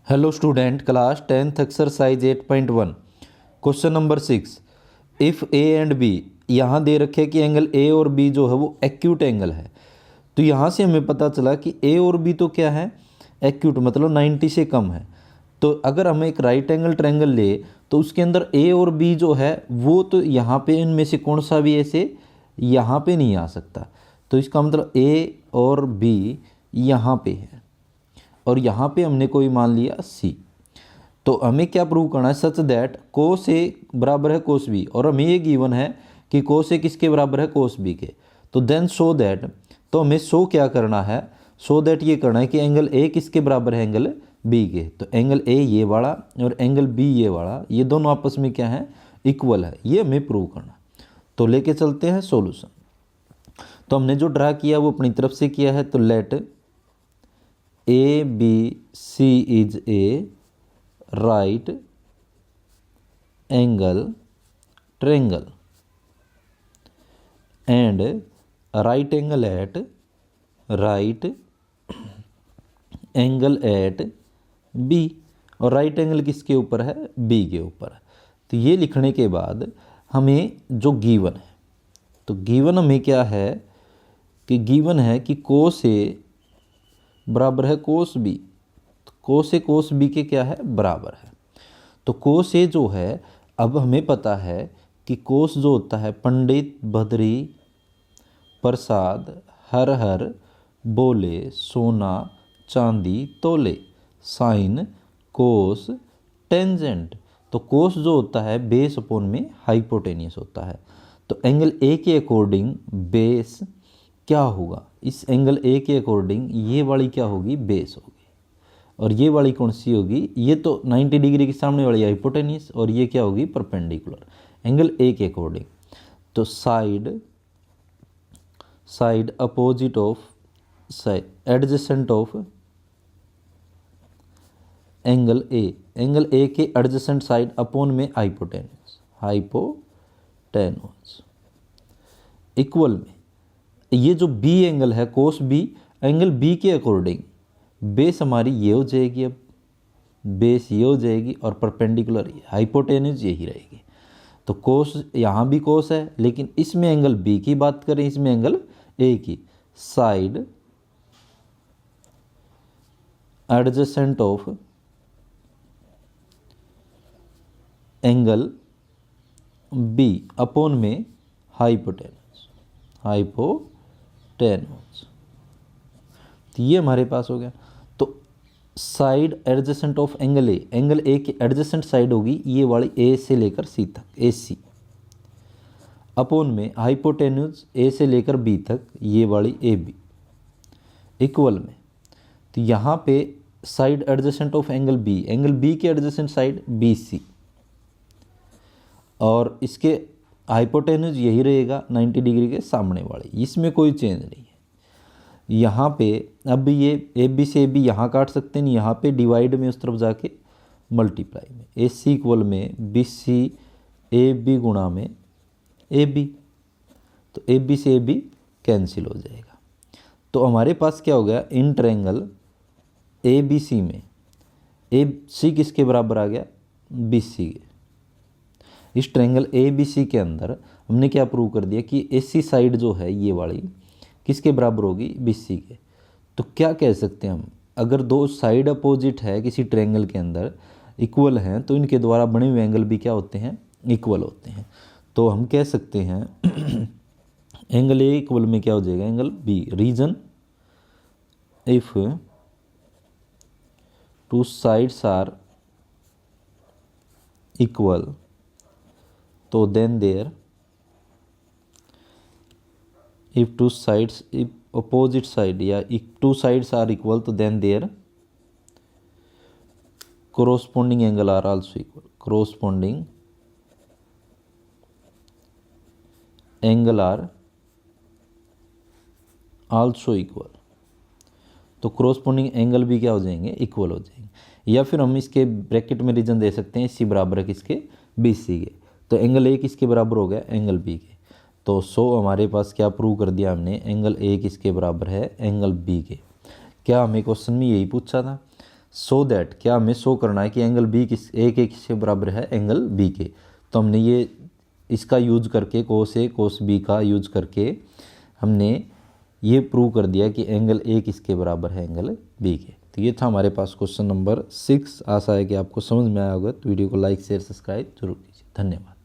Hello student, class 10th exercise 8.1 question number 6। If A and B, यहाँ दे रखे कि एंगल ए और बी जो है वो एक्यूट एंगल है। तो यहाँ से हमें पता चला कि ए और बी तो क्या है, एक्यूट, मतलब 90 से कम है। तो अगर हमें एक राइट एंगल ट्रायंगल ले तो उसके अंदर ए और बी जो है वो तो यहाँ पे इनमें से कौन सा भी ऐसे यहाँ पे नहीं आ सकता। तो इसका मतलब ए और बी यहाँ पे है और यहाँ पे हमने कोई मान लिया सी। तो हमें क्या प्रूव करना है, सच दैट कोस ए बराबर है कोस बी, और हमें ये गिवन है कि कोस ए किसके बराबर है, कोस बी के। तो देन शो दैट, तो हमें शो क्या करना है, शो दैट ये करना है कि एंगल ए किसके बराबर है, एंगल बी के। तो एंगल ए ये वाला और एंगल बी ये वाला, ये दोनों आपस में क्या है, इक्वल है। ये हमें प्रूव करना। तो लेके चलते हैं सॉल्यूशन। तो हमने जो ड्रा किया वो अपनी तरफ से किया है। तो let A B C is a right angle triangle and right angle at B, और राइट एंगल किसके ऊपर है, बी के ऊपर है। तो ये लिखने के बाद हमें जो गिवन है, तो गिवन हमें क्या है कि गिवन है कि कोस ए बराबर है कोस बी। तो कोस ए कोस बी के क्या है, बराबर है। तो कोस ए जो है, अब हमें पता है कि कोस जो होता है पंडित बद्री प्रसाद हर हर बोले सोना चांदी तोले, साइन कोस टेंजेंट। तो कोस जो होता है बेस अपॉन में हाइपोटेनियस होता है। तो एंगल ए के अकॉर्डिंग बेस क्या होगा, इस एंगल ए के अकॉर्डिंग ये वाली क्या होगी, बेस होगी। और ये वाली कौन सी होगी, ये तो 90 डिग्री के सामने वाली हाइपोटेनियस, और ये क्या होगी, परपेंडिकुलर एंगल ए के अकॉर्डिंग। तो side opposite of side adjacent of angle ए के एडजेसेंट साइड अपॉन में हाइपोटेनस इक्वल में ये जो बी एंगल है कोस बी, एंगल बी के अकॉर्डिंग बेस हमारी ये हो जाएगी, अब बेस ये हो जाएगी और परपेंडिकुलर हाइपोटेनस यही रहेगी। तो कोस यहाँ भी कोस है, लेकिन इसमें एंगल बी की बात करें, इसमें एंगल ए की। Side adjacent of angle B upon में हाइपोटेनस तो ये हमारे पास हो गया। तो side adjacent of angle A की एडजेसेंट साइड होगी ये वाली ए से लेकर सी तक, ए सी, अपॉन में हाइपोटेन्यूज ए से लेकर बी तक ये वाली ए बी, इक्वल में। तो यहाँ पे side adjacent of angle B के एडजेसेंट साइड बी सी, और इसके हाइपोटेन्यूज यही रहेगा 90 डिग्री के सामने वाली, इसमें कोई चेंज नहीं है। यहाँ पे अब ये ए बी से ए बी यहाँ काट सकते हैं, यहाँ पे डिवाइड में उस तरफ जाके मल्टीप्लाई में ए सी इक्वल में बी सी ए बी गुणा में ए बी। तो ए बी से ए बी कैंसिल हो जाएगा। तो हमारे पास क्या हो गया, इन ट्रायंगल ए बी सी में ए सी किसके बराबर आ गया, बी सी के। इस ट्रायंगल ए बी सी के अंदर हमने क्या प्रूव कर दिया कि ए सी साइड जो है ये वाली किसके बराबर होगी, बी सी के। तो क्या कह सकते हैं हम, अगर दो साइड अपोजिट है किसी ट्रायंगल के अंदर, इक्वल हैं, तो इनके द्वारा बने हुए एंगल भी क्या होते हैं, इक्वल होते हैं। तो हम कह सकते हैं एंगल ए इक्वल में क्या हो जाएगा, angle B. Reason, if two sides are equal तो then there, if two sides, if opposite side या if two sides are equal तो then their corresponding angle are also equal, corresponding angle are also equal। तो corresponding angle भी क्या हो जाएंगे, equal हो जाएंगे। या फिर हम इसके ब्रैकेट में रीजन दे सकते हैं, सी बराबर है किसके, बी सी के। तो एंगल ए किसके बराबर हो गया, एंगल बी के। तो सो हमारे पास क्या प्रूव कर दिया हमने, एंगल ए किसके बराबर है, एंगल बी के। क्या हमें क्वेश्चन में यही पूछा था। सो दैट क्या हमें शो करना है कि एंगल बी ए के किसके बराबर है, एंगल बी के। तो हमने ये इसका यूज करके कोस ए कोस बी का यूज करके हमने ये प्रूव कर दिया कि एंगल ए किसके बराबर है, एंगल बी के। तो ये था हमारे पास क्वेश्चन नंबर 6। आशा है कि आपको समझ में आया होगा। तो वीडियो को लाइक शेयर सब्सक्राइब जरूर कीजिए। धन्यवाद।